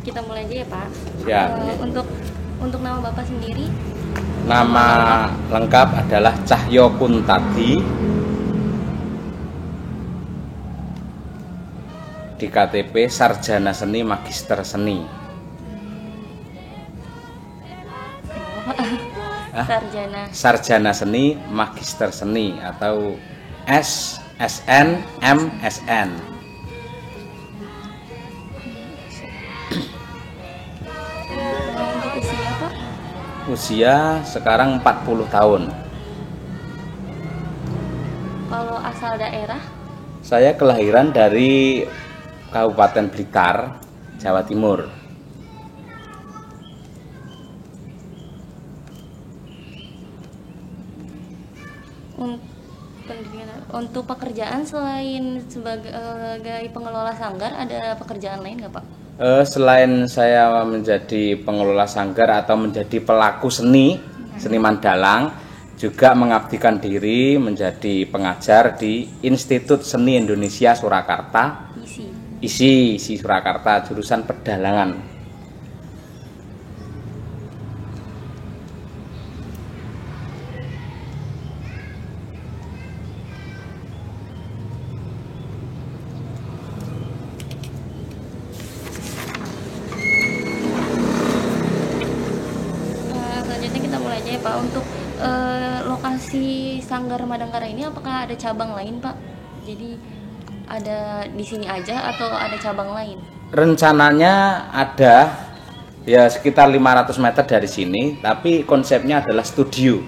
Kita mulai aja ya Pak. Ya. Untuk nama Bapak sendiri? Nama lengkap adalah Cahyo Kuntadi. Di KTP Sarjana Seni Magister Seni. Sarjana Seni Magister Seni atau SSN MSN. Untuk usia Pak? Usia sekarang 40 tahun. Kalau asal daerah? Saya kelahiran dari Kabupaten Blitar, Jawa Timur. Untuk pekerjaan selain sebagai pengelola sanggar, ada pekerjaan lain nggak Pak? Selain saya menjadi pengelola sanggar atau menjadi pelaku seniman dalang, juga mengabdikan diri menjadi pengajar di Institut Seni Indonesia Surakarta. ISI Surakarta, jurusan pedalangan. Selanjutnya kita mulai aja ya Pak. Untuk lokasi Sanggar Madangkara ini apakah ada cabang lain Pak? Jadi ada di sini aja atau ada cabang lain? Rencananya ada ya sekitar 500 meter dari sini, tapi konsepnya adalah studio.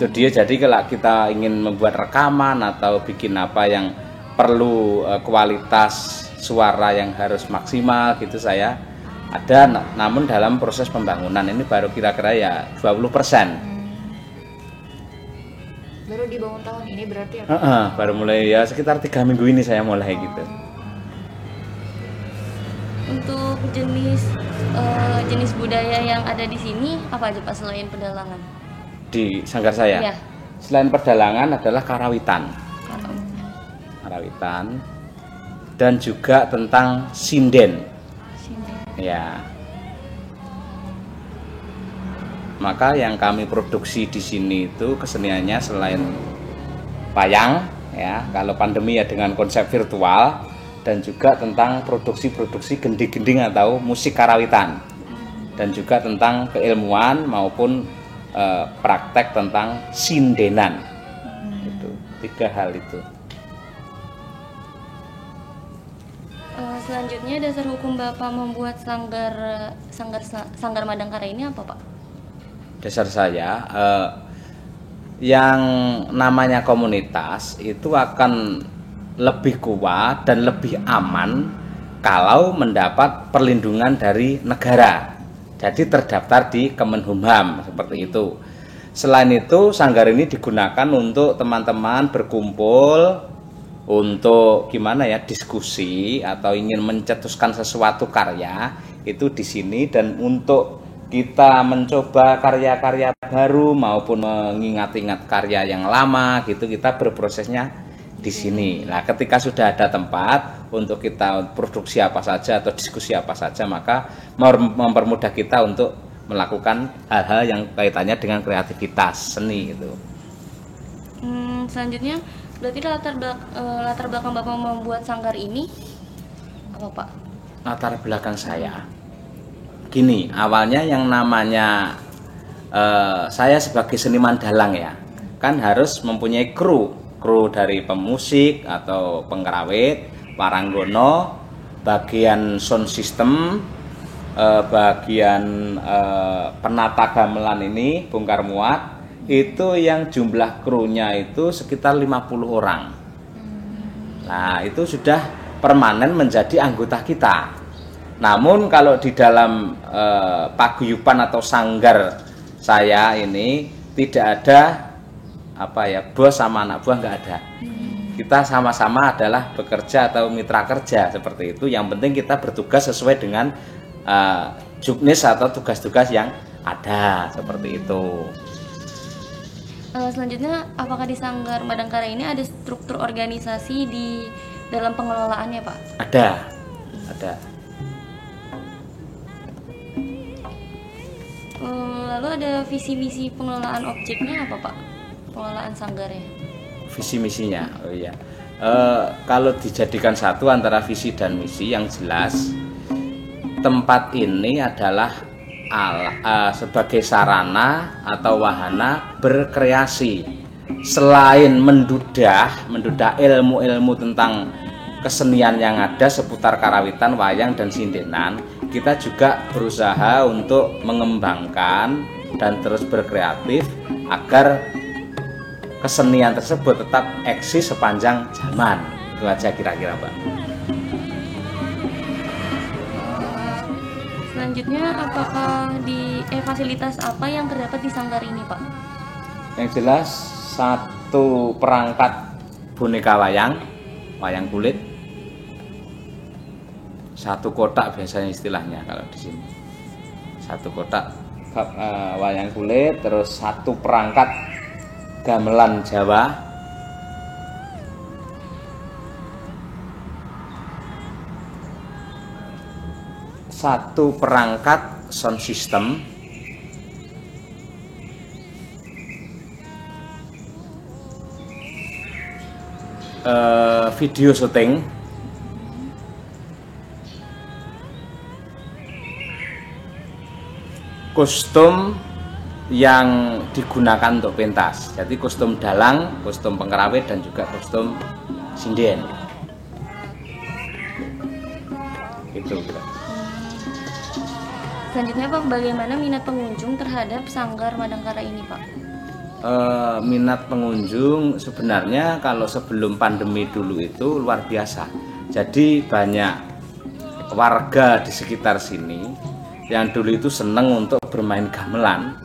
Jadi kalau kita ingin membuat rekaman atau bikin apa yang perlu kualitas suara yang harus maksimal gitu, saya ada, namun dalam proses pembangunan ini baru kira-kira ya 20%. Baru dibangun tahun ini berarti ya? Baru mulai ya sekitar 3 minggu ini saya mulai gitu. Untuk jenis budaya yang ada di sini apa aja Pak selain pedalangan? Di sanggar saya? Iya. Selain pedalangan adalah karawitan. Dan juga tentang sinden. Ya. Maka yang kami produksi di sini itu keseniannya selain wayang, ya, kalau pandemi ya dengan konsep virtual, dan juga tentang produksi-produksi gending-gending atau musik karawitan, dan juga tentang keilmuan maupun praktek tentang sindenan. Itu 3 hal itu. Selanjutnya dasar hukum Bapak membuat sanggar Madangkara ini apa Pak? Dasar saya yang namanya komunitas itu akan lebih kuat dan lebih aman kalau mendapat perlindungan dari negara. Jadi terdaftar di Kemenhumham seperti itu. Selain itu, sanggar ini digunakan untuk teman-teman berkumpul untuk gimana ya, diskusi atau ingin mencetuskan sesuatu karya itu di sini, dan untuk kita mencoba karya-karya baru maupun mengingat-ingat karya yang lama gitu, kita berprosesnya di sini. Nah, ketika sudah ada tempat untuk kita produksi apa saja atau diskusi apa saja, maka mempermudah kita untuk melakukan hal-hal yang kaitannya dengan kreativitas seni itu. Selanjutnya berarti latar belakang Bapak membuat sanggar ini apa Pak? Latar belakang saya gini, awalnya yang namanya saya sebagai seniman dalang ya, kan harus mempunyai kru dari pemusik atau pengkerawit, paranggono, bagian sound system, bagian penata gamelan ini, bongkar muat, itu yang jumlah krunya itu sekitar 50 orang. Nah, itu sudah permanen menjadi anggota kita. Namun kalau di dalam paguyuban atau sanggar saya ini tidak ada bos sama anak buah, nggak ada. Kita sama-sama adalah bekerja atau mitra kerja seperti itu. Yang penting kita bertugas sesuai dengan juknis atau tugas-tugas yang ada seperti itu. Selanjutnya, apakah di Sanggar Madangkara ini ada struktur organisasi di dalam pengelolaannya Pak? Ada. Lalu ada visi misi pengelolaan objeknya apa Pak? Pengelolaan sanggarnya? Visi misinya, oh iya. Kalau dijadikan satu antara visi dan misi, yang jelas tempat ini adalah sebagai sarana atau wahana berkreasi. Selain mendudah ilmu-ilmu tentang kesenian yang ada seputar karawitan, wayang, dan sindenan, kita juga berusaha untuk mengembangkan dan terus berkreatif agar kesenian tersebut tetap eksis sepanjang zaman. Itu aja kira-kira, Pak. Selanjutnya, apakah fasilitas apa yang terdapat di sanggar ini Pak? Yang jelas satu perangkat boneka wayang kulit, satu kotak biasanya istilahnya kalau di sini, satu kotak wayang kulit, terus satu perangkat gamelan Jawa, satu perangkat sound system, video syuting, kostum yang digunakan untuk pentas. Jadi kostum dalang, kostum pengkerawit, dan juga kostum sinden. Itu kira. Selanjutnya Pak, bagaimana minat pengunjung terhadap sanggar Madangkara ini Pak? Minat pengunjung sebenarnya kalau sebelum pandemi dulu itu luar biasa. Jadi banyak warga di sekitar sini yang dulu itu seneng untuk bermain gamelan.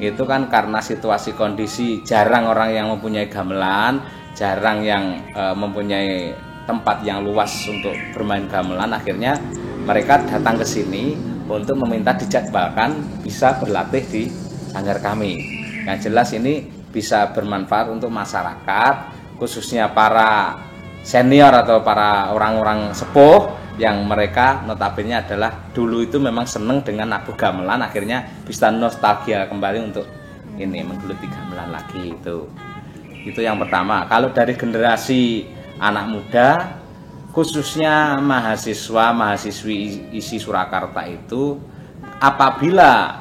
Itu kan karena situasi kondisi jarang orang yang mempunyai gamelan, jarang yang mempunyai tempat yang luas untuk bermain gamelan. Akhirnya mereka datang ke sini untuk meminta dijadwalkan bisa berlatih di sanggar kami. Yang jelas ini bisa bermanfaat untuk masyarakat, khususnya para senior atau para orang-orang sepuh yang mereka notabene adalah dulu itu memang seneng dengan nabuh gamelan, akhirnya bisa nostalgia kembali untuk ini menggeluti gamelan lagi. Itu yang pertama. Kalau dari generasi anak muda, khususnya mahasiswi isi Surakarta itu, apabila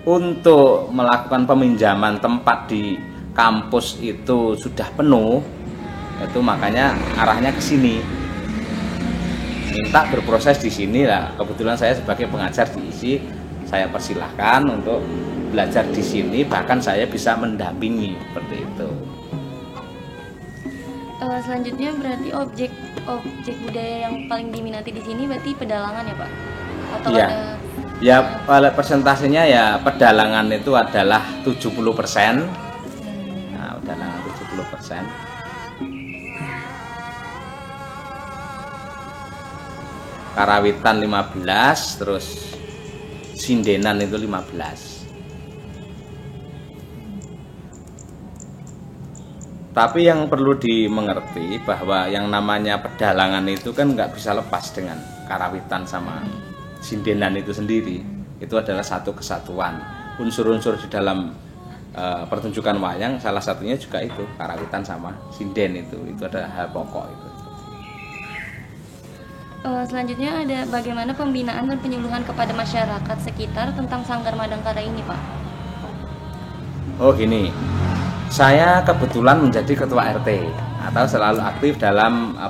untuk melakukan peminjaman tempat di kampus itu sudah penuh, itu makanya arahnya ke sini, minta berproses di sini lah. Kebetulan saya sebagai pengajar di ISI, saya persilahkan untuk belajar di sini, bahkan saya bisa mendampingi seperti itu. Selanjutnya berarti objek budaya yang paling diminati di sini berarti pedalangan ya Pak? Atau ya. ada? Ya, persentasenya ya pedalangan itu adalah 70%. Nah, pedalangan 70%. Karawitan 15, terus sindenan itu 15. Tapi yang perlu dimengerti bahwa yang namanya pedalangan itu kan nggak bisa lepas dengan karawitan sama sindenan itu sendiri. Itu adalah satu kesatuan. Unsur-unsur di dalam pertunjukan wayang salah satunya juga itu karawitan sama sinden, itu adalah hal pokok itu. Selanjutnya ada bagaimana pembinaan dan penyuluhan kepada masyarakat sekitar tentang Sanggar Madangkara ini Pak? Oh gini, saya kebetulan menjadi ketua RT atau selalu aktif dalam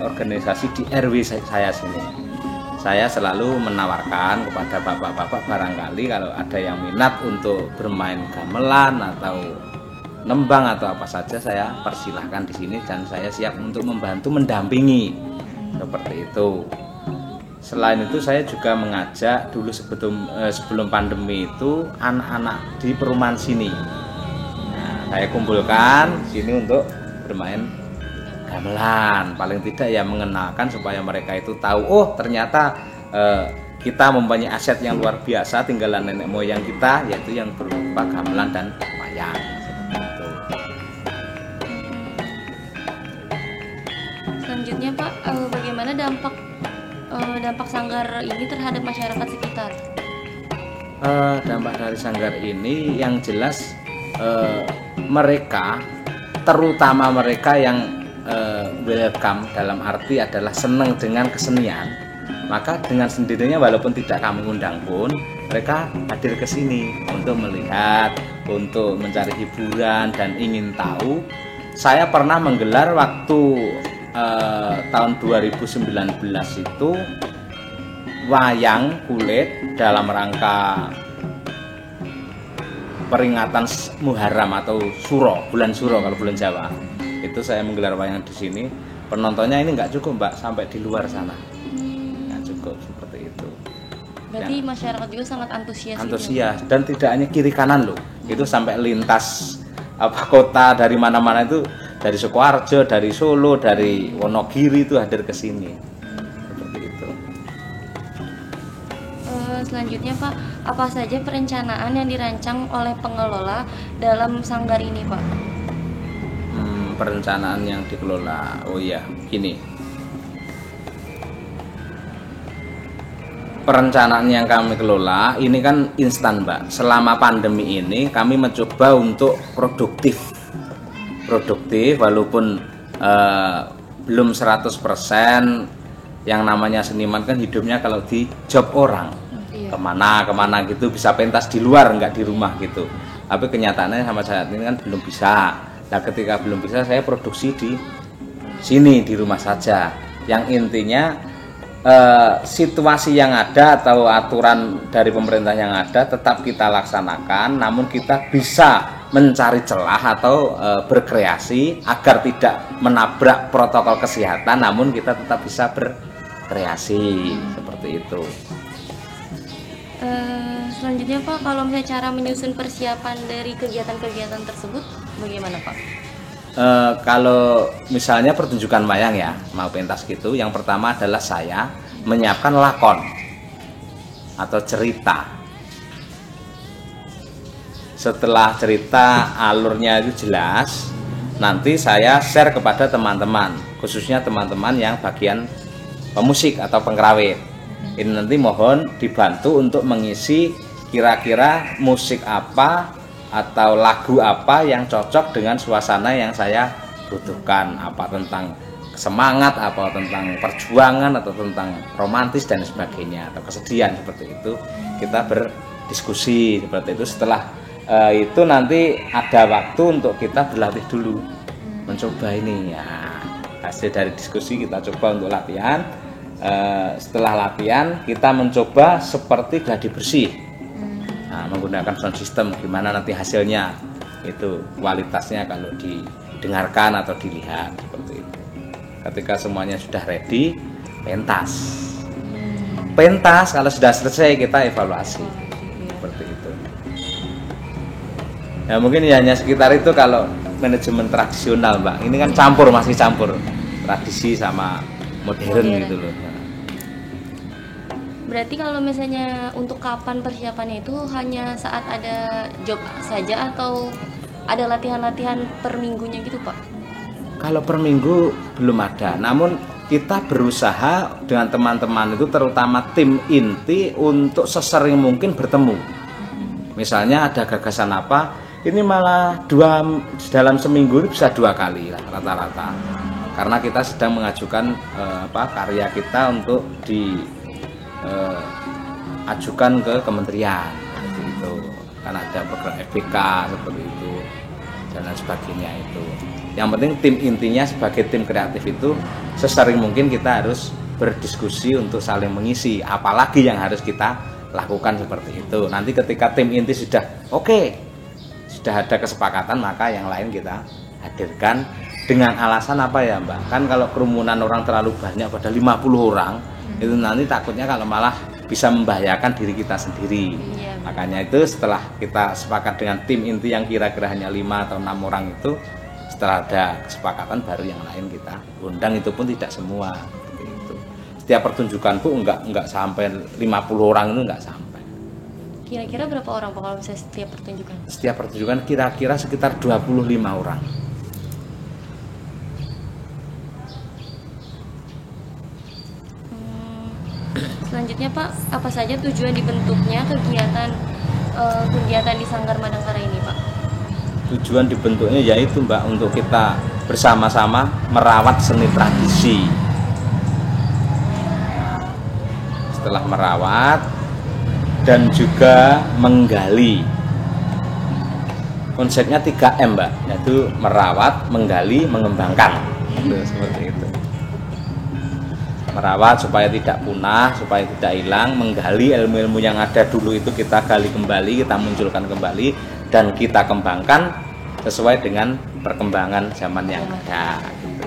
organisasi di RW saya sini. Saya selalu menawarkan kepada bapak-bapak barangkali kalau ada yang minat untuk bermain gamelan atau nembang atau apa saja, saya persilahkan di sini dan saya siap untuk membantu mendampingi seperti itu. Selain itu saya juga mengajak dulu sebelum pandemi itu anak-anak di perumahan sini. Nah, saya kumpulkan sini untuk bermain gamelan, paling tidak ya mengenalkan supaya mereka itu tahu, oh ternyata kita mempunyai aset yang luar biasa tinggalan nenek moyang kita, yaitu yang berupa gamelan dan wayang. Seperti itu. Selanjutnya Pak, bagaimana dampak sanggar ini terhadap masyarakat sekitar? Dampak dari sanggar ini yang jelas mereka, terutama mereka yang welcome dalam arti adalah senang dengan kesenian, maka dengan sendirinya walaupun tidak kami undang pun mereka hadir ke sini untuk melihat, untuk mencari hiburan dan ingin tahu. Saya pernah menggelar waktu tahun 2019 itu wayang kulit dalam rangka peringatan Muharram atau Suro, bulan Suro kalau bulan Jawa. Itu saya menggelar wayang di sini. Penontonnya ini nggak cukup, Mbak, sampai di luar sana. Nggak cukup seperti itu. Berarti masyarakat juga sangat antusias. Antusias gitu. Dan tidak hanya kiri kanan loh. Itu sampai lintas kota dari mana-mana itu, dari Sukoharjo, dari Solo, dari Wonogiri itu hadir ke sini. Seperti itu. Selanjutnya Pak, apa saja perencanaan yang dirancang oleh pengelola dalam sanggar ini Pak? Perencanaan yang dikelola, oh iya, gini. Perencanaan yang kami kelola ini kan instan, Mbak. Selama pandemi ini kami mencoba untuk produktif walaupun belum 100%. Yang namanya seniman kan hidupnya kalau di job orang, kemana gitu, bisa pentas di luar, nggak di rumah gitu. Tapi kenyataannya sama saat ini kan belum bisa. Nah ketika belum bisa, saya produksi di sini di rumah saja. Yang intinya situasi yang ada atau aturan dari pemerintah yang ada tetap kita laksanakan, namun kita bisa mencari celah atau berkreasi agar tidak menabrak protokol kesehatan, namun kita tetap bisa berkreasi seperti itu. Selanjutnya Pak, kalau misalnya cara menyusun persiapan dari kegiatan-kegiatan tersebut bagaimana Pak? Kalau misalnya pertunjukan wayang ya, mau pentas gitu, yang pertama adalah saya menyiapkan lakon atau cerita. Setelah cerita alurnya itu jelas, nanti saya share kepada teman-teman, khususnya teman-teman yang bagian pemusik atau pengkerawit. Ini nanti mohon dibantu untuk mengisi kira-kira musik apa atau lagu apa yang cocok dengan suasana yang saya butuhkan, apa tentang semangat, apa tentang perjuangan, atau tentang romantis dan sebagainya, atau kesedihan, seperti itu. Kita berdiskusi seperti itu. Setelah itu nanti ada waktu untuk kita berlatih dulu, mencoba ini ya. Hasil dari diskusi kita coba untuk latihan. Setelah latihan kita mencoba seperti gladi bersih. Nah, menggunakan sound system, gimana nanti hasilnya itu kualitasnya kalau didengarkan atau dilihat seperti itu. Ketika semuanya sudah ready, pentas kalau sudah selesai kita evaluasi seperti itu. Ya mungkin ya hanya sekitar itu kalau manajemen tradisional, Mbak. Ini kan masih campur tradisi sama modern. Gitu loh. Berarti kalau misalnya untuk kapan persiapannya itu hanya saat ada job saja atau ada latihan-latihan per minggunya gitu Pak? Kalau per minggu belum ada, namun kita berusaha dengan teman-teman itu, terutama tim inti, untuk sesering mungkin bertemu. Misalnya ada gagasan apa, ini malah dalam seminggu bisa 2 kali lah rata-rata. Karena kita sedang mengajukan karya kita untuk ajukan ke kementerian seperti itu, karena ada program FBK seperti itu dan lain sebagainya itu. Yang penting tim intinya sebagai tim kreatif itu sesering mungkin kita harus berdiskusi untuk saling mengisi, apalagi yang harus kita lakukan seperti itu. Nanti ketika tim inti sudah sudah ada kesepakatan, maka yang lain kita hadirkan. Dengan alasan apa ya, Mbak? Kan kalau kerumunan orang terlalu banyak, pada 50 orang, itu nanti takutnya kalau malah bisa membahayakan diri kita sendiri. Makanya itu setelah kita sepakat dengan tim inti yang kira-kira hanya 5 atau 6 orang itu, setelah ada kesepakatan baru yang lain kita undang, itu pun tidak semua. Itu. Setiap pertunjukan pun enggak sampai 50 orang, itu enggak sampai. Kira-kira berapa orang Pak kalau misalnya setiap pertunjukan? Setiap pertunjukan kira-kira sekitar 25 orang. Selanjutnya Pak, apa saja tujuan dibentuknya kegiatan di Sanggar Madangkara ini Pak? Tujuan dibentuknya yaitu Mbak, untuk kita bersama-sama merawat seni tradisi. Setelah merawat dan juga menggali, konsepnya 3M Mbak, yaitu merawat, menggali, mengembangkan. Seperti itu. Merawat supaya tidak punah, supaya tidak hilang, menggali ilmu-ilmu yang ada dulu itu kita gali kembali, kita munculkan kembali, dan kita kembangkan sesuai dengan perkembangan zaman yang ada. Gitu.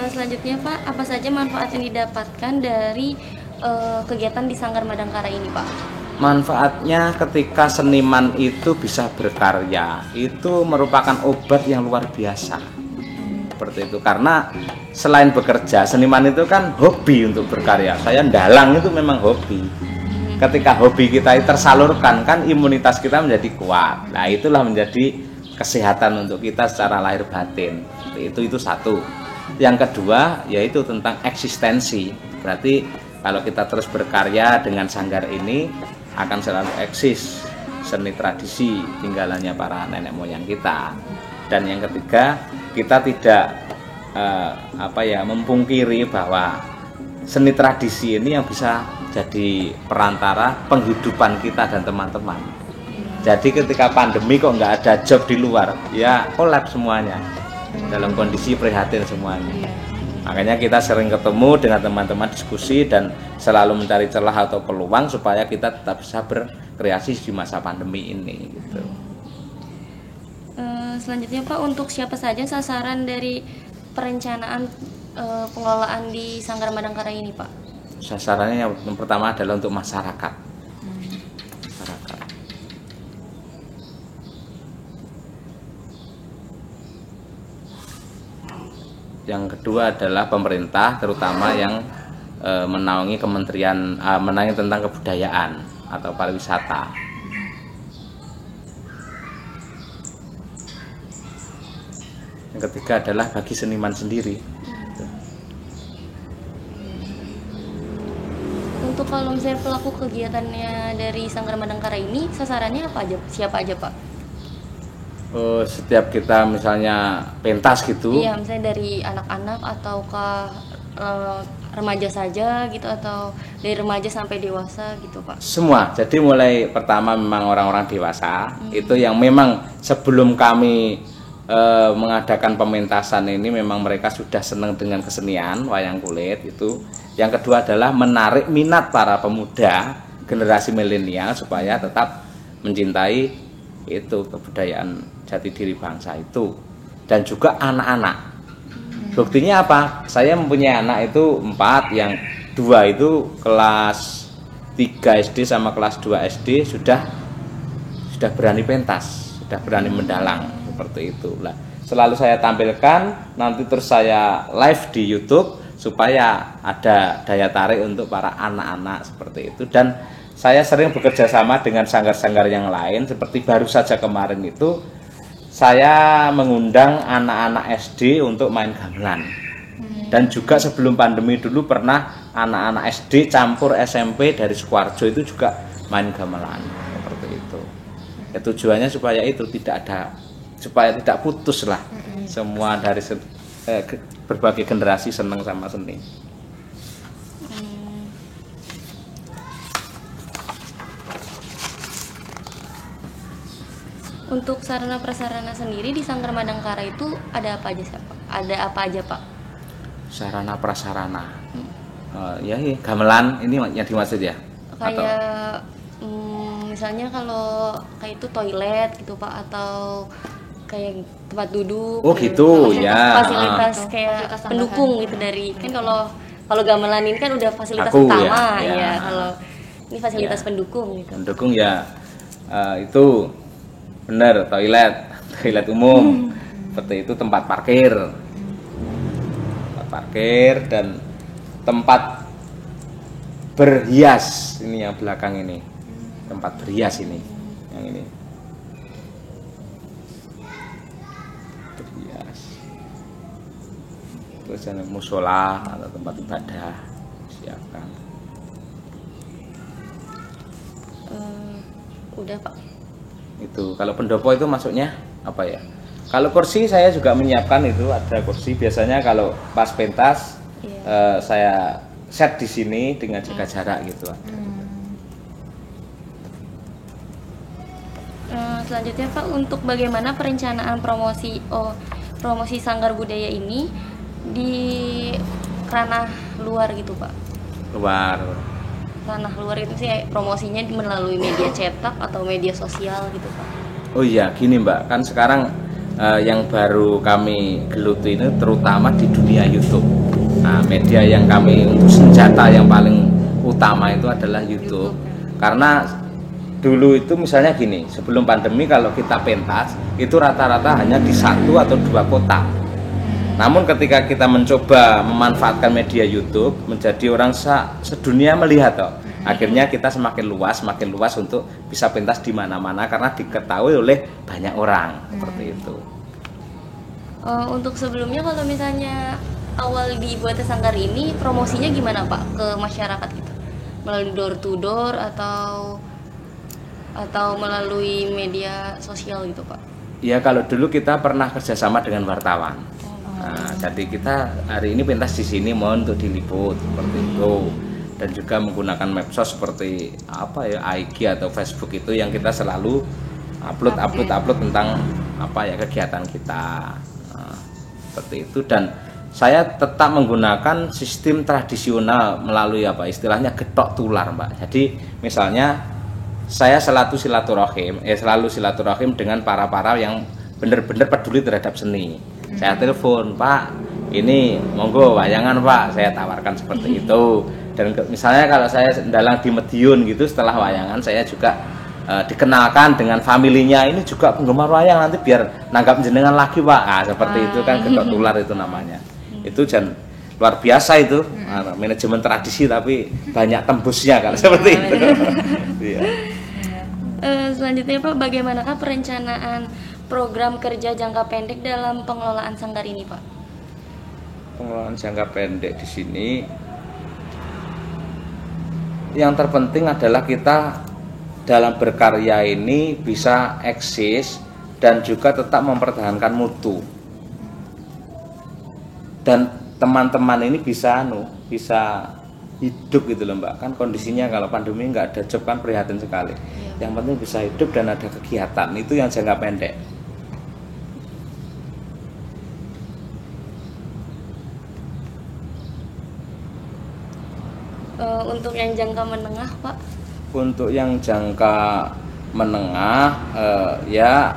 Selanjutnya Pak, apa saja manfaat yang didapatkan dari kegiatan di Sanggar Madangkara ini Pak? Manfaatnya ketika seniman itu bisa berkarya, itu merupakan obat yang luar biasa. Seperti itu, karena selain bekerja, seniman itu kan hobi untuk berkarya. Saya ndalang itu memang hobi. Ketika hobi kita tersalurkan, kan imunitas kita menjadi kuat. Nah, itulah menjadi kesehatan untuk kita secara lahir batin. Itu satu. Yang kedua yaitu tentang eksistensi. Berarti kalau kita terus berkarya dengan sanggar ini, akan selalu eksis seni tradisi tinggalannya para nenek moyang kita. Dan yang ketiga, kita tidak mempungkiri bahwa seni tradisi ini yang bisa jadi perantara penghidupan kita dan teman-teman. Jadi ketika pandemi kok nggak ada job di luar, ya kolaps semuanya, dalam kondisi prihatin semuanya. Makanya kita sering ketemu dengan teman-teman, diskusi, dan selalu mencari celah atau peluang supaya kita tetap bisa berkreasi di masa pandemi ini gitu. Selanjutnya Pak, untuk siapa saja sasaran dari perencanaan pengelolaan di Sanggar Madangkara ini Pak? Sasarannya yang pertama adalah untuk masyarakat. Yang kedua adalah pemerintah, terutama yang menaungi kementerian menaungi tentang kebudayaan atau pariwisata. Yang ketiga adalah bagi seniman sendiri. Untuk kalau misalnya pelaku kegiatannya dari Sanggar Madangkara ini, sasarannya apa aja? Siapa aja Pak? Setiap kita misalnya pentas gitu. Iya, misalnya dari anak-anak ataukah remaja saja gitu, atau dari remaja sampai dewasa gitu Pak? Semua. Jadi mulai pertama memang orang-orang dewasa, itu yang memang sebelum kami mengadakan pementasan ini memang mereka sudah senang dengan kesenian wayang kulit itu. Yang kedua adalah menarik minat para pemuda generasi milenial supaya tetap mencintai itu kebudayaan jati diri bangsa itu, dan juga anak-anak. Buktinya apa? Saya mempunyai anak itu 4, yang 2 itu kelas 3 SD sama kelas 2 SD sudah berani pentas, sudah berani mendalang seperti itu. Nah, selalu saya tampilkan, nanti terus saya live di YouTube supaya ada daya tarik untuk para anak-anak seperti itu. Dan saya sering bekerja sama dengan sanggar-sanggar yang lain, seperti baru saja kemarin itu saya mengundang anak-anak SD untuk main gamelan. Dan juga sebelum pandemi dulu pernah anak-anak SD campur SMP dari Sukoharjo itu juga main gamelan seperti itu. Ya, tujuannya supaya itu supaya tidak putus lah, semua dari berbagai generasi senang sama seni. Untuk sarana prasarana sendiri di Sanggar Madangkara itu ada apa aja Pak? Ada apa aja Pak? Sarana prasarana, ya gamelan ini yang dimaksud ya? Kayak misalnya kalau kayak itu toilet gitu Pak, atau kayak tempat duduk. Oh gitu ya. Fasilitas kayak fasilitas pendukung gitu dari, kan kalau gamelan ini kan udah fasilitas Aku, utama ya. ya. Kalau ini fasilitas pendukung gitu. Pendukung ya, itu benar, toilet umum, seperti itu, tempat parkir dan tempat berhias. Ini yang belakang ini, tempat berhias ini, yang ini berhias. Terus ada musola atau tempat ibadah siapkan. Udah Pak. Itu kalau pendopo itu masuknya apa ya? Kalau kursi saya juga menyiapkan itu, ada kursi biasanya kalau pas pentas Iya. saya set di sini dengan jaga jarak gitu. Selanjutnya Pak, untuk bagaimana perencanaan promosi Sanggar Budaya ini di ranah luar gitu Pak? Luar. Ranah luar itu sih promosinya melalui media cetak atau media sosial gitu Pak? Oh iya, gini Mbak, kan sekarang yang baru kami geluti ini terutama di dunia YouTube. Nah, media yang kami untuk senjata yang paling utama itu adalah YouTube. Karena dulu itu misalnya gini, sebelum pandemi kalau kita pentas itu rata-rata hanya di 1 atau 2 kota. Namun ketika kita mencoba memanfaatkan media YouTube, menjadi orang sedunia melihat toh. Akhirnya kita semakin luas untuk bisa pentas di mana-mana karena diketahui oleh banyak orang, seperti itu. Untuk sebelumnya kalau misalnya awal dibuatnya Sanggar ini, promosinya gimana Pak ke masyarakat gitu? Melalui door to door atau melalui media sosial gitu Pak? Ya kalau dulu kita pernah kerjasama dengan wartawan. Nah, jadi kita hari ini pentas di sini mohon untuk diliput seperti itu, dan juga menggunakan medsos seperti apa ya, IG atau Facebook itu yang kita selalu upload tentang apa ya kegiatan kita. Nah, seperti itu, dan saya tetap menggunakan sistem tradisional melalui apa istilahnya getok tular Mbak. Jadi misalnya saya selalu silaturahim dengan para yang benar-benar peduli terhadap seni. Saya telepon, Pak, ini monggo wayangan Pak, saya tawarkan seperti itu. Dan misalnya kalau saya dalang di Medion gitu, setelah wayangan saya juga dikenalkan dengan familinya, ini juga penggemar wayang, nanti biar nanggap jenengan lagi Pak. Nah, seperti itu kan getok tular itu namanya. Itu dan luar biasa itu, manajemen tradisi tapi banyak tembusnya kalau seperti itu. Iya. Selanjutnya Pak, bagaimanakah perencanaan program kerja jangka pendek dalam pengelolaan Sanggar ini Pak? Pengelolaan jangka pendek di sini yang terpenting adalah kita dalam berkarya ini bisa eksis dan juga tetap mempertahankan mutu, dan teman-teman ini bisa hidup gitu loh Mbak. Kan kondisinya kalau pandemi nggak ada job kan prihatin sekali. Yang penting bisa hidup dan ada kegiatan, itu yang jangka pendek. Untuk yang jangka menengah Pak? Untuk yang jangka menengah ya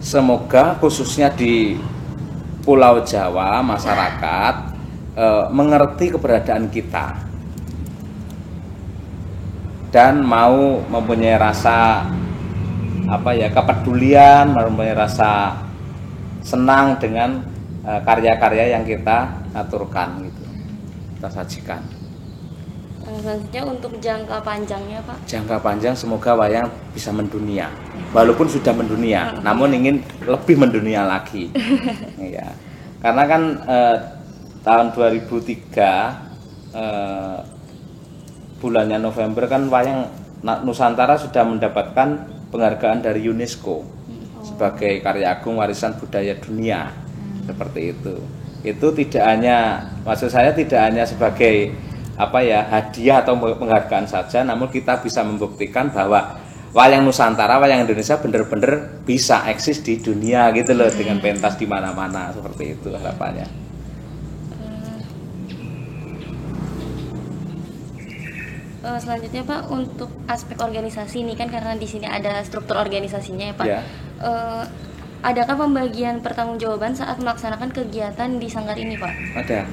semoga khususnya di Pulau Jawa masyarakat mengerti keberadaan kita dan mau mempunyai rasa apa ya kepedulian, mempunyai rasa senang dengan karya-karya yang kita aturkan gitu, kita sajikan. Selanjutnya untuk jangka panjangnya Pak? Jangka panjang semoga wayang bisa mendunia, walaupun sudah mendunia, namun ingin lebih mendunia lagi. Ya, karena kan tahun 2003 bulannya November kan wayang Nusantara sudah mendapatkan penghargaan dari UNESCO sebagai karya agung warisan budaya dunia. Seperti itu tidak hanya, maksud saya tidak hanya sebagai apa ya hadiah atau penghargaan saja, namun kita bisa membuktikan bahwa wayang Nusantara, wayang Indonesia benar-benar bisa eksis di dunia gitu loh, dengan pentas di mana-mana. Seperti itu harapannya. Selanjutnya Pak, untuk aspek organisasi ini kan karena di sini ada struktur organisasinya ya Pak. Ya. Adakah pembagian pertanggungjawaban saat melaksanakan kegiatan di Sanggar ini Pak? Ada.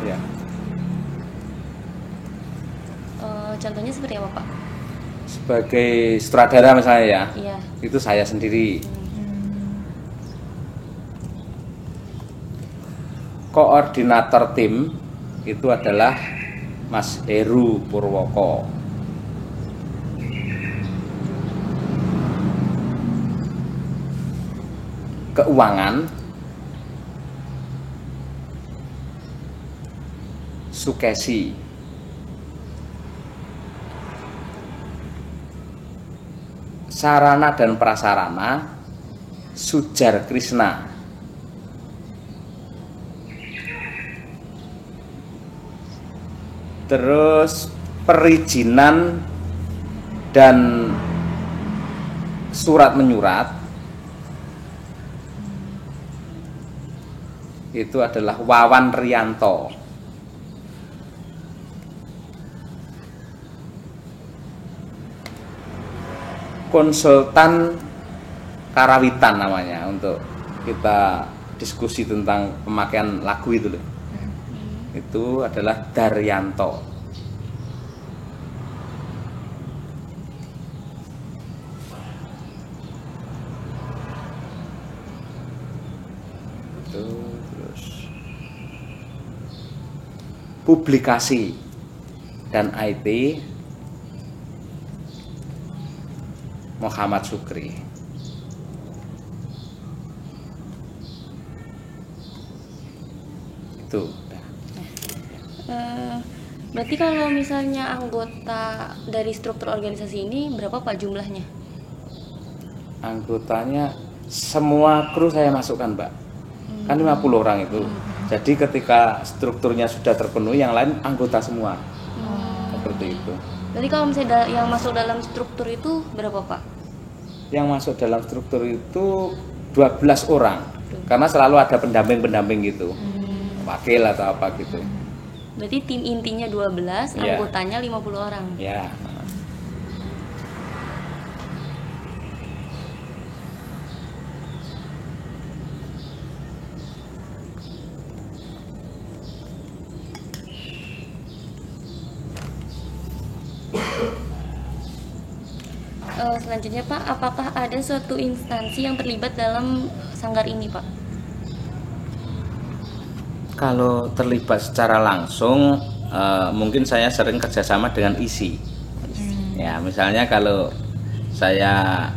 Ya. Contohnya seperti apa Pak? Sebagai sutradara misalnya ya, Iya. itu saya sendiri. Koordinator tim itu adalah Mas Heru Purwoko. Keuangan Sukesi. sarana dan prasarana Sujar Krishna. Terus perizinan dan surat menyurat itu adalah Wawan Rianto. Konsultan karawitan namanya, untuk kita diskusi tentang pemakaian lagu itu loh. Itu adalah Daryanto. Itu terus publikasi dan IT Muhammad Sukri. Itu. Berarti kalau misalnya anggota dari struktur organisasi ini berapa Pak jumlahnya? Anggotanya semua kru saya masukkan, Mbak. Kan 50 orang itu. Jadi ketika strukturnya sudah terpenuhi, yang lain anggota semua. Seperti itu. Berarti kalau misalnya yang masuk dalam struktur itu berapa Pak? Yang masuk dalam struktur itu 12 orang. Karena selalu ada pendamping-pendamping gitu. Wakil atau apa gitu. Berarti tim intinya 12, Ya. anggotanya 50 orang. Ya. Selanjutnya Pak, apakah ada suatu instansi yang terlibat dalam sanggar ini Pak? Kalau terlibat secara langsung, mungkin saya sering kerjasama dengan ISI. Ya, misalnya kalau saya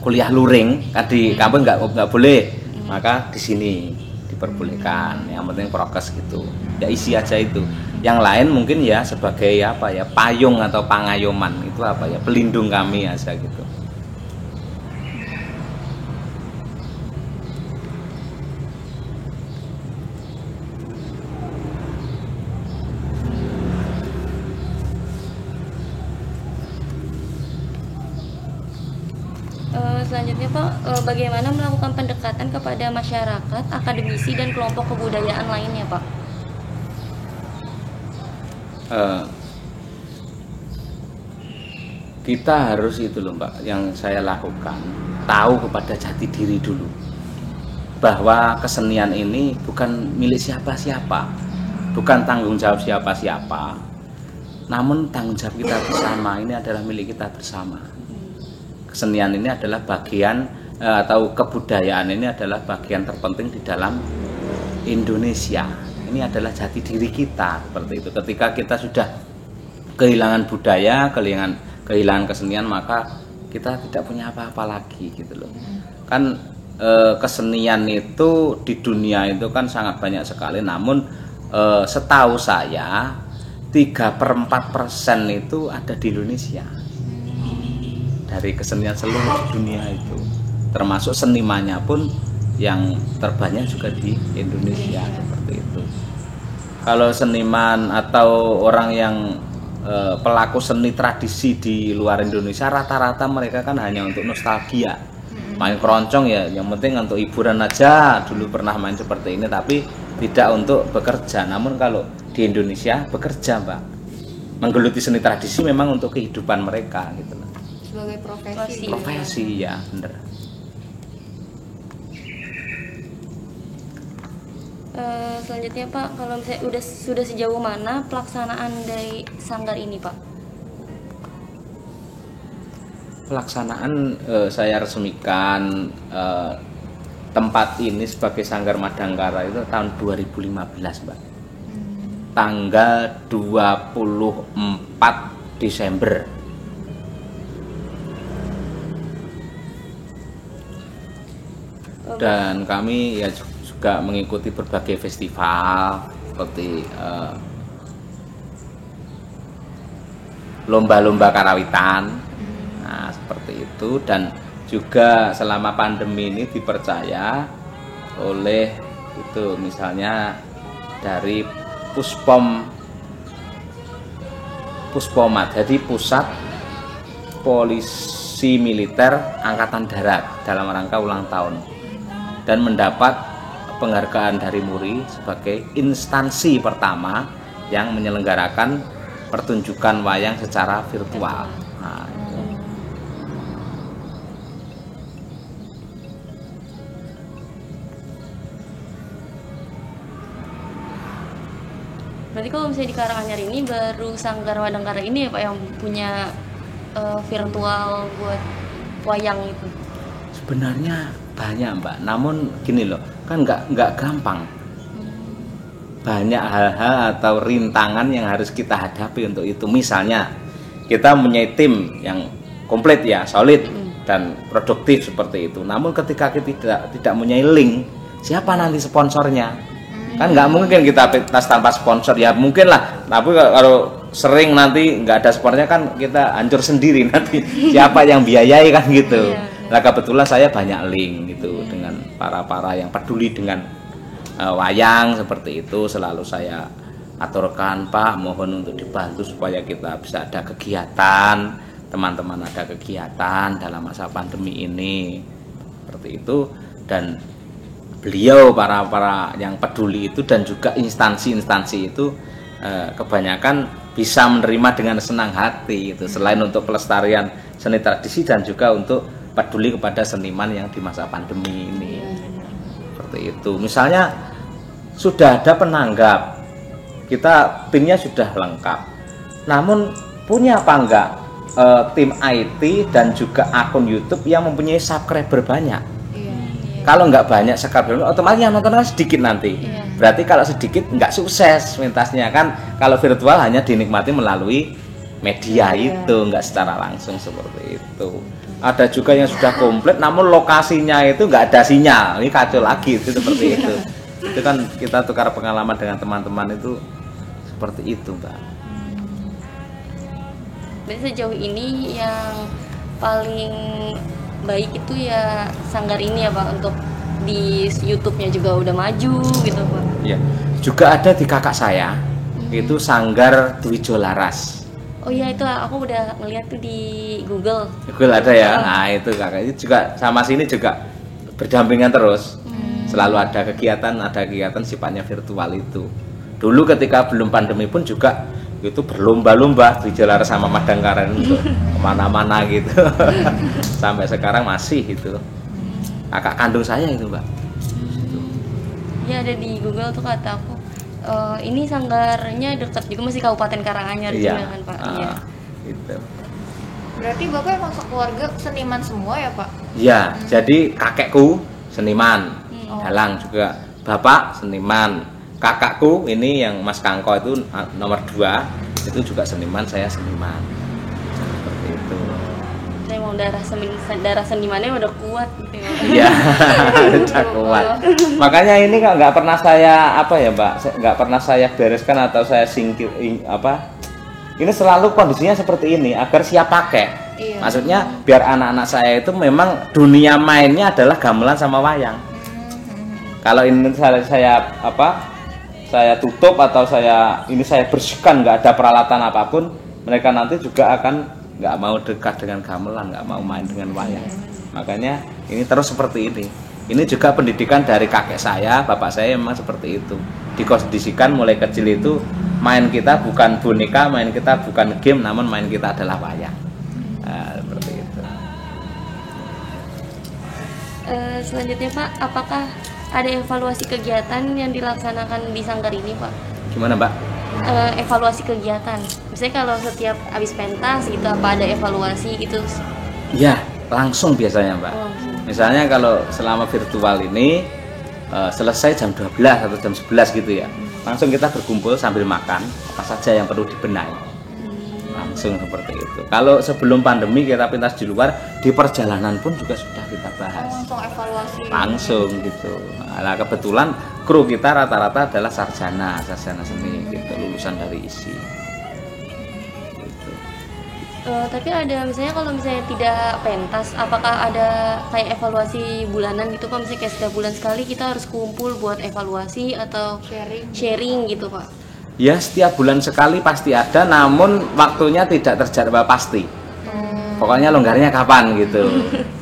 kuliah luring, kan di kampus nggak boleh, maka di sini diperbolehkan. Yang penting prokes gitu. Ya isi aja itu. Yang lain mungkin ya sebagai apa ya, payung atau pangayoman, itu apa ya, pelindung kami aja gitu. Selanjutnya Pak, bagaimana melakukan pendekatan kepada masyarakat, akademisi dan kelompok kebudayaan lainnya Pak? Kita harus itu loh Mbak, yang saya lakukan, tahu kepada jati diri dulu, bahwa kesenian ini bukan milik siapa-siapa, bukan tanggung jawab siapa-siapa, namun tanggung jawab kita bersama. Ini adalah milik kita bersama. Kesenian ini adalah bagian atau kebudayaan ini adalah bagian terpenting di dalam Indonesia. Ini adalah jati diri kita, seperti itu. Ketika kita sudah kehilangan budaya, kehilangan kesenian, maka kita tidak punya apa-apa lagi gitu loh. Kan kesenian itu di dunia itu kan sangat banyak sekali, namun setahu saya 3/4% itu ada di Indonesia. Dari kesenian seluruh dunia itu, termasuk senimannya pun yang terbanyak juga di Indonesia, seperti itu. Kalau seniman atau orang yang pelaku seni tradisi di luar Indonesia, rata-rata mereka kan hanya untuk nostalgia, main keroncong ya, yang penting untuk hiburan aja, dulu pernah main seperti ini, tapi tidak untuk bekerja. Namun kalau di Indonesia bekerja Mbak, menggeluti seni tradisi memang untuk kehidupan mereka gitu loh. Sebagai profesi. Profesi ya, bener. Selanjutnya Pak, kalau misalnya sudah sejauh mana pelaksanaan dari sanggar ini Pak? Pelaksanaan saya resmikan tempat ini sebagai Sanggar Madangkara itu tahun 2015 Mbak. Tanggal 24 Desember. Dan kami ya juga mengikuti berbagai festival seperti lomba-lomba karawitan. Nah, seperti itu. Dan juga selama pandemi ini dipercaya oleh itu misalnya dari Puspomat, jadi Pusat Polisi Militer Angkatan Darat dalam rangka ulang tahun, dan mendapat penghargaan dari MURI sebagai instansi pertama yang menyelenggarakan pertunjukan wayang secara virtual. Nah, itu. Berarti kalau misalnya di Karanganyar ini baru Sanggar Madangkara ini ya Pak yang punya virtual buat wayang itu. Sebenarnya banyak Mbak, namun gini loh, kan nggak gampang. Banyak hal-hal atau rintangan yang harus kita hadapi untuk itu. Misalnya kita mempunyai tim yang komplit ya, solid dan produktif seperti itu. Namun ketika kita tidak mempunyai link, siapa nanti sponsornya? Kan nggak mungkin kita tas tanpa sponsor ya, mungkin lah. Tapi kalau sering nanti nggak ada sponsornya kan kita hancur sendiri nanti. Siapa yang biayai kan gitu. Nah kebetulan saya banyak link gitu dengan para yang peduli dengan wayang seperti itu. Selalu saya aturkan, Pak, mohon untuk dibantu supaya kita bisa ada kegiatan, teman-teman ada kegiatan dalam masa pandemi ini seperti itu. Dan beliau para yang peduli itu dan juga instansi-instansi itu kebanyakan bisa menerima dengan senang hati itu, selain untuk pelestarian seni tradisi dan juga untuk peduli kepada seniman yang di masa pandemi ini. Seperti itu. Misalnya sudah ada penanggap, kita timnya sudah lengkap, namun punya apa enggak tim IT dan juga akun YouTube yang mempunyai subscriber banyak? Kalau nggak banyak subscriber, otomatis yang nonton kan sedikit nanti. Berarti kalau sedikit nggak sukses pentasnya kan. Kalau virtual hanya dinikmati melalui media itu, nggak secara langsung seperti itu. Ada juga yang sudah komplit, namun lokasinya itu nggak ada sinyal. Ini kacau lagi itu seperti itu. Itu kan kita tukar pengalaman dengan teman-teman itu seperti itu, Mbak. Berarti sejauh ini yang paling baik itu ya Sanggar ini ya Pak, untuk di YouTube-nya juga udah maju gitu Pak. Iya. Juga ada di kakak saya, itu Sanggar Dwijo Laras. Oh iya, itu aku udah ngeliat tuh di Google. Google ada ya. Nah, itu kakak itu juga sama sini juga berdampingan terus. Selalu ada kegiatan sifatnya virtual itu. Dulu ketika belum pandemi pun juga itu berlomba-lomba Dwijo Laras sama Madangkara untuk kemana-mana gitu. Sampai sekarang masih itu. Kakak kandung saya itu, Mbak. Ya ada di Google tuh kata aku. Ini sanggarnya dekat juga, masih Kabupaten Karanganyar juga kan Pak. Iya. Gitu. Berarti Bapak emang sekeluarga seniman semua ya Pak? Iya, jadi kakekku seniman, dalang juga. Bapak seniman. Kakakku ini yang Mas Kangko itu nomor 2 itu juga seniman, saya seniman seperti itu. Saya mau darah senimannya udah kuat gitu ya. Iya, udah kuat. Makanya ini nggak pernah saya Mbak, nggak pernah saya bereskan atau saya singkir Ini selalu kondisinya seperti ini agar siap pakai. Iya. Maksudnya biar anak-anak saya itu memang dunia mainnya adalah gamelan sama wayang. Kalau ini saya tutup atau saya bersihkan, nggak ada peralatan apapun, mereka nanti juga akan nggak mau dekat dengan gamelan, nggak mau main dengan wayang. Makanya ini terus seperti ini. Ini juga pendidikan dari kakek saya, bapak saya memang seperti itu. Dikondisikan mulai kecil itu main kita bukan boneka, main kita bukan game, namun main kita adalah wayang. Nah, seperti itu. Selanjutnya Pak, apakah ada evaluasi kegiatan yang dilaksanakan di Sanggar ini Pak? Gimana Mbak? Evaluasi kegiatan, misalnya kalau setiap habis pentas gitu, apa ada evaluasi gitu? Ya, langsung biasanya Mbak. Misalnya kalau selama virtual ini selesai jam 12 atau jam 11 gitu ya, langsung kita berkumpul sambil makan apa saja yang perlu dibenahi. Langsung seperti itu. Kalau sebelum pandemi kita pentas di luar, di perjalanan pun juga sudah kita bahas. Langsung evaluasi. Langsung gitu. Nah, kebetulan kru kita rata-rata adalah sarjana seni gitu, lulusan dari ISI. Gitu. Tapi ada misalnya kalau misalnya tidak pentas, apakah ada kayak evaluasi bulanan gitu Pak? Misalnya kayak setiap bulan sekali kita harus kumpul buat evaluasi atau sharing gitu Pak? Ya, setiap bulan sekali pasti ada, namun waktunya tidak terjadwal pasti. Pokoknya longgarnya kapan gitu.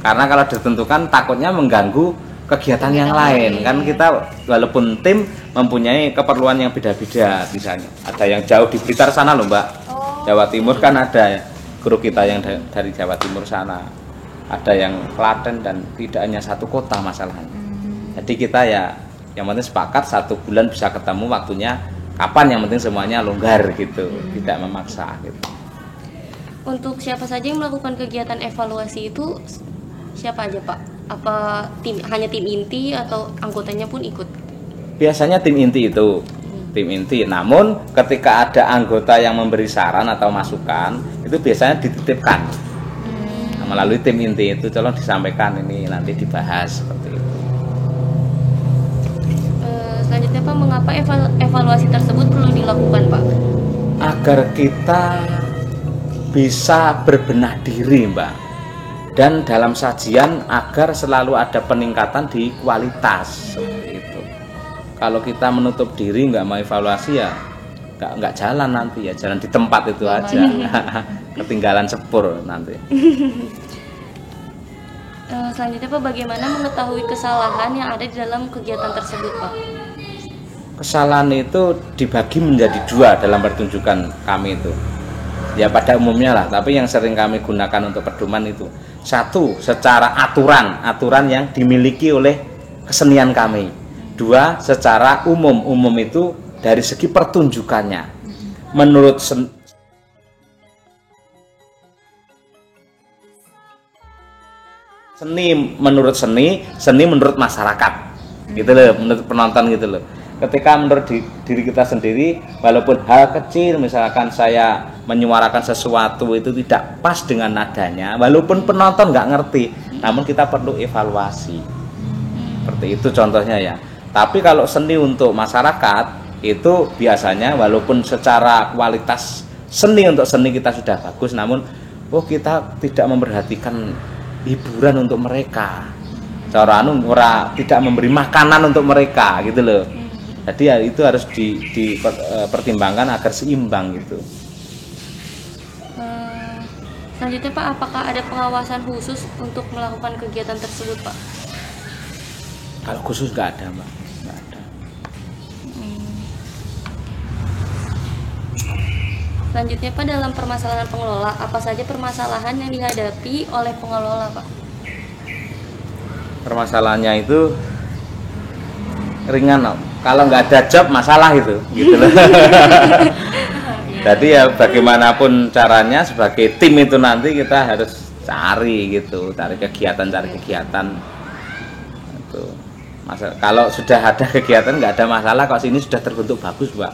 Karena kalau ditentukan takutnya mengganggu kegiatan yang lain. Kan kita walaupun tim mempunyai keperluan yang beda-beda, misalnya ada yang jauh di Blitar sana loh Mbak, Jawa Timur kan ada guru kita yang dari Jawa Timur sana, ada yang Klaten, dan tidak hanya satu kota masalahnya. Jadi kita ya yang penting sepakat 1 bulan bisa ketemu waktunya kapan, yang penting semuanya longgar gitu, tidak memaksa gitu. Untuk siapa saja yang melakukan kegiatan evaluasi itu siapa aja Pak? Apa hanya tim inti atau anggotanya pun ikut? Biasanya tim inti itu, tim inti. Namun ketika ada anggota yang memberi saran atau masukan, itu biasanya dititipkan melalui tim inti itu, tolong disampaikan ini nanti dibahas seperti itu. Selanjutnya Pak, mengapa evaluasi tersebut perlu dilakukan Pak? Agar kita bisa berbenah diri Mbak, dan dalam sajian agar selalu ada peningkatan di kualitas seperti itu. Kalau kita menutup diri nggak mau evaluasi ya nggak jalan nanti, ya jalan di tempat itu aja. Ketinggalan sepur nanti. Selanjutnya Pak, bagaimana mengetahui kesalahan yang ada di dalam kegiatan tersebut Pak? Kesalahan itu dibagi menjadi 2 dalam pertunjukan kami itu. Ya pada umumnya lah, tapi yang sering kami gunakan untuk pedoman itu 1, secara aturan yang dimiliki oleh kesenian kami. 2, secara umum itu dari segi pertunjukannya. Menurut seni menurut masyarakat. Gitu loh, menurut penonton gitu loh. Ketika menurut diri kita sendiri, walaupun hal kecil, misalkan saya menyuarakan sesuatu itu tidak pas dengan nadanya, walaupun penonton nggak ngerti, namun kita perlu evaluasi. Seperti itu contohnya ya. Tapi kalau seni untuk masyarakat itu biasanya walaupun secara kualitas seni untuk seni kita sudah bagus, namun kita tidak memperhatikan hiburan untuk mereka. Cara tidak memberi makanan untuk mereka gitu loh. Jadi ya itu harus dipertimbangkan agar seimbang gitu. Selanjutnya Pak, apakah ada pengawasan khusus untuk melakukan kegiatan tersebut Pak? Kalau khusus nggak ada Mbak, nggak ada. Selanjutnya Pak, dalam permasalahan pengelola, apa saja permasalahan yang dihadapi oleh pengelola Pak? Permasalahannya itu ringan, kalau nggak ada job masalah itu gitu loh. Jadi ya bagaimanapun caranya sebagai tim itu nanti kita harus cari kegiatan itu. Kalau sudah ada kegiatan nggak ada masalah, kok sini sudah terbentuk bagus Mbak.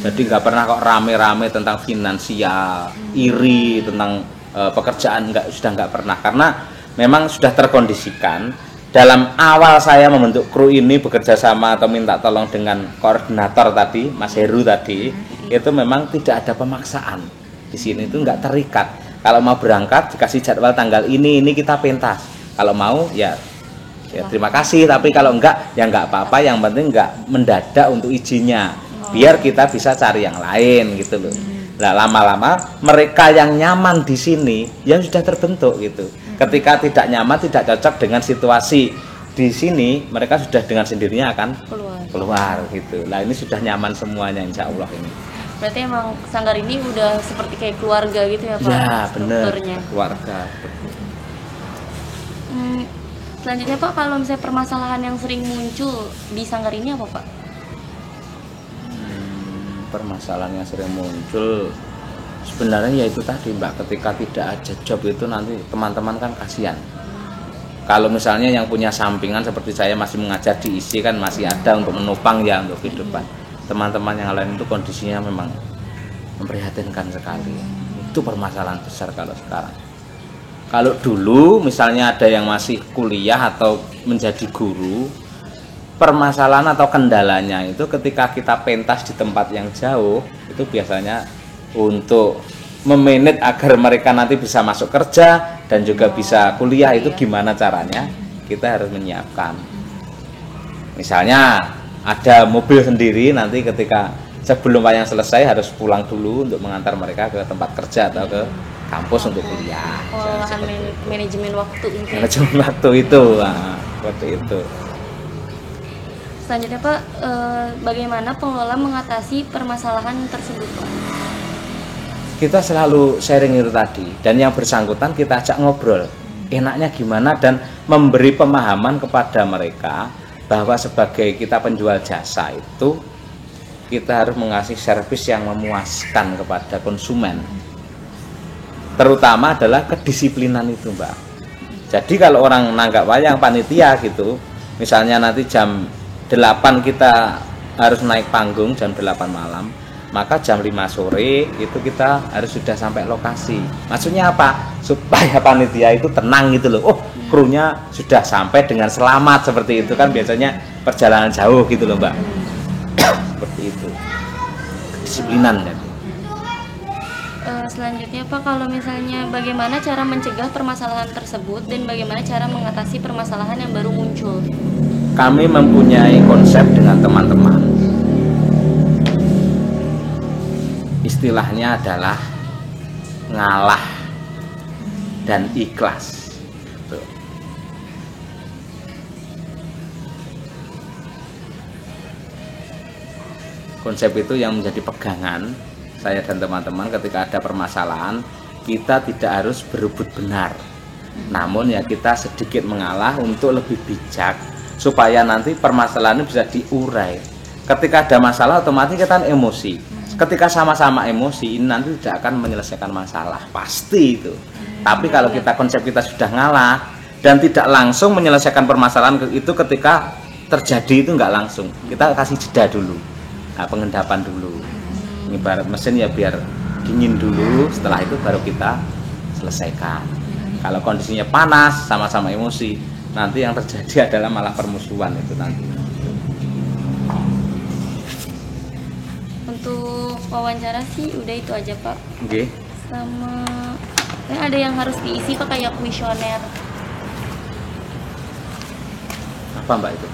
Jadi nggak pernah kok rame-rame tentang finansial, iri tentang pekerjaan, sudah nggak pernah, karena memang sudah terkondisikan. Dalam awal saya membentuk kru ini bekerja sama atau minta tolong dengan koordinator tadi, Mas Heru tadi, itu memang tidak ada pemaksaan. Di sini itu nggak terikat. Kalau mau berangkat dikasih jadwal tanggal ini kita pentas. Kalau mau ya terima kasih, tapi kalau enggak ya enggak apa-apa, yang penting enggak mendadak untuk izinnya. Biar kita bisa cari yang lain gitu loh. Nah, lama-lama mereka yang nyaman di sini yang sudah terbentuk gitu. Ketika tidak nyaman, tidak cocok dengan situasi di sini, mereka sudah dengan sendirinya akan keluar gitu. Nah, ini sudah nyaman semuanya insya Allah ini. Berarti emang sanggar ini udah seperti kayak keluarga gitu ya Pak? Ya benar, keluarga. Selanjutnya Pak, kalau misalnya permasalahan yang sering muncul di sanggar ini apa Pak? Permasalahan yang sering muncul sebenarnya yaitu tadi Mbak, ketika tidak ada job itu nanti teman-teman kan kasihan. Kalau misalnya yang punya sampingan seperti saya masih mengajar di ISI kan masih ada untuk menopang ya untuk kehidupan. Teman-teman yang lain itu kondisinya memang memprihatinkan sekali. Itu permasalahan besar kalau sekarang. Kalau dulu misalnya ada yang masih kuliah atau menjadi guru, permasalahan atau kendalanya itu ketika kita pentas di tempat yang jauh itu biasanya untuk memanage agar mereka nanti bisa masuk kerja dan juga bisa kuliah, itu Iya. gimana caranya? Kita harus menyiapkan. Misalnya ada mobil sendiri, nanti ketika sebelum wayang selesai harus pulang dulu untuk mengantar mereka ke tempat kerja atau ke kampus untuk kuliah. Pengolahan manajemen waktu gitu ya. Manajemen waktu itu, nah, seperti itu. Selanjutnya Pak, bagaimana pengelola mengatasi permasalahan tersebut Pak? Kita selalu sharing itu tadi, dan yang bersangkutan kita ajak ngobrol enaknya gimana, dan memberi pemahaman kepada mereka bahwa sebagai kita penjual jasa itu kita harus mengasih servis yang memuaskan kepada konsumen, terutama adalah kedisiplinan itu Mbak. Jadi kalau orang nanggap wayang panitia gitu, misalnya nanti jam 8 kita harus naik panggung jam 8 malam, maka jam 5 sore itu kita harus sudah sampai lokasi. Maksudnya apa? Supaya panitia itu tenang gitu loh. Oh, krunya sudah sampai dengan selamat, seperti itu kan biasanya perjalanan jauh gitu loh Mbak. Seperti itu. Kedisiplinan ya. Selanjutnya Pak, kalau misalnya bagaimana cara mencegah permasalahan tersebut dan bagaimana cara mengatasi permasalahan yang baru muncul? Kami mempunyai konsep dengan teman-teman. Istilahnya adalah ngalah dan ikhlas. Tuh. Konsep itu yang menjadi pegangan saya dan teman-teman ketika ada permasalahan. Kita tidak harus berebut benar, namun ya kita sedikit mengalah untuk lebih bijak, supaya nanti permasalahan ini bisa diurai. Ketika ada masalah otomatis kita kan emosi. Ketika sama-sama emosi ini nanti tidak akan menyelesaikan masalah, pasti itu. Tapi kalau kita konsep kita sudah ngalah dan tidak langsung menyelesaikan permasalahan itu, ketika terjadi itu nggak langsung, kita kasih jeda dulu, nah, pengendapan dulu. Ibarat mesin ya biar dingin dulu, setelah itu baru kita selesaikan. Kalau kondisinya panas, sama-sama emosi, nanti yang terjadi adalah malah permusuhan itu nanti. Untuk wawancara sih udah itu aja Pak. Oke. Sama ada yang harus diisi Pak, kayak kuesioner. Apa Mbak itu?